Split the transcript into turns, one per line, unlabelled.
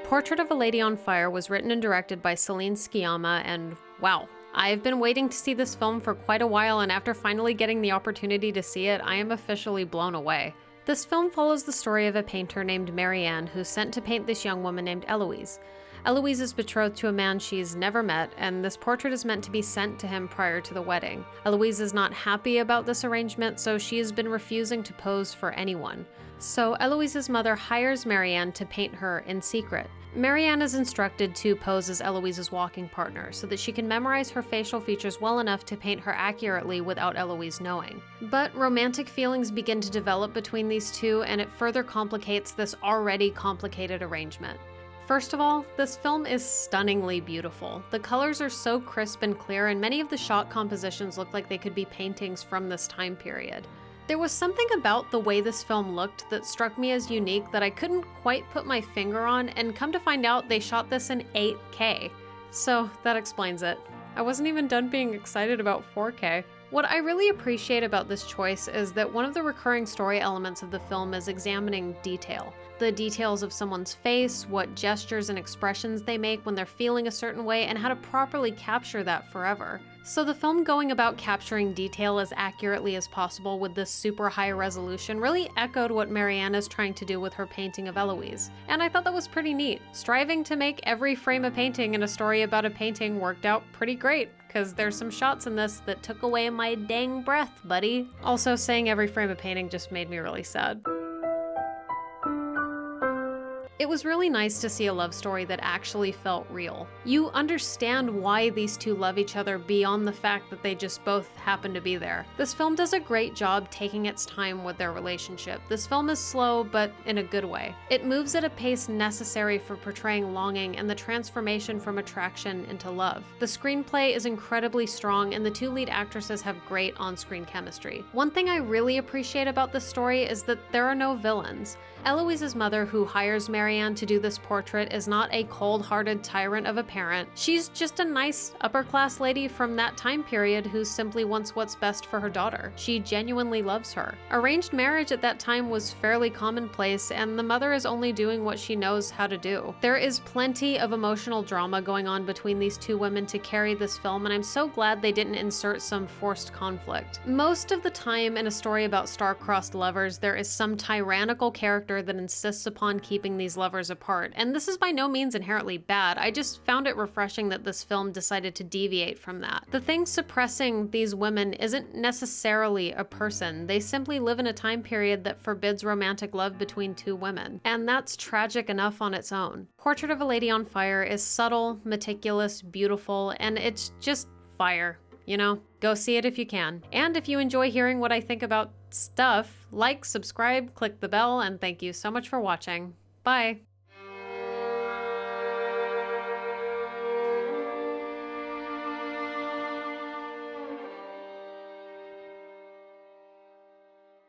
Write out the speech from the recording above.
Portrait of a Lady on Fire was written and directed by Celine Sciamma, and wow, I've been waiting to see this film for quite a while, and after finally getting the opportunity to see it, I am officially blown away. This film follows the story of a painter named Marianne who's sent to paint this young woman named Eloise. Eloise is betrothed to a man she's never met, and this portrait is meant to be sent to him prior to the wedding. Eloise is not happy about this arrangement, so she has been refusing to pose for anyone. So Eloise's mother hires Marianne to paint her in secret. Marianne is instructed to pose as Eloise's walking partner so that she can memorize her facial features well enough to paint her accurately without Eloise knowing. But romantic feelings begin to develop between these two, and it further complicates this already complicated arrangement. First of all, this film is stunningly beautiful. The colors are so crisp and clear, and many of the shot compositions look like they could be paintings from this time period. There was something about the way this film looked that struck me as unique that I couldn't quite put my finger on, and come to find out they shot this in 8K. So that explains it. I wasn't even done being excited about 4K. What I really appreciate about this choice is that one of the recurring story elements of the film is examining detail. The details of someone's face, what gestures and expressions they make when they're feeling a certain way, and how to properly capture that forever. So the film going about capturing detail as accurately as possible with this super high resolution really echoed what Marianne is trying to do with her painting of Eloise. And I thought that was pretty neat. Striving to make every frame a painting in a story about a painting worked out pretty great, because there's some shots in this that took away my dang breath, buddy. Also, saying every frame a painting just made me really sad. It was really nice to see a love story that actually felt real. You understand why these two love each other beyond the fact that they just both happen to be there. This film does a great job taking its time with their relationship. This film is slow, but in a good way. It moves at a pace necessary for portraying longing and the transformation from attraction into love. The screenplay is incredibly strong, and the two lead actresses have great on-screen chemistry. One thing I really appreciate about this story is that there are no villains. Eloise's mother, who hires Marianne to do this portrait, is not a cold-hearted tyrant of a parent. She's just a nice, upper-class lady from that time period who simply wants what's best for her daughter. She genuinely loves her. Arranged marriage at that time was fairly commonplace, and the mother is only doing what she knows how to do. There is plenty of emotional drama going on between these two women to carry this film, and I'm so glad they didn't insert some forced conflict. Most of the time in a story about star-crossed lovers, there is some tyrannical character that insists upon keeping these lovers apart, and this is by no means inherently bad. I just found it refreshing that this film decided to deviate from that. The thing suppressing these women isn't necessarily a person. They simply live in a time period that forbids romantic love between two women, and that's tragic enough on its own. Portrait of a Lady on Fire is subtle, meticulous, beautiful, and it's just fire. You know, go see it if you can. And if you enjoy hearing what I think about stuff, like, subscribe, click the bell, and thank you so much for watching. Bye!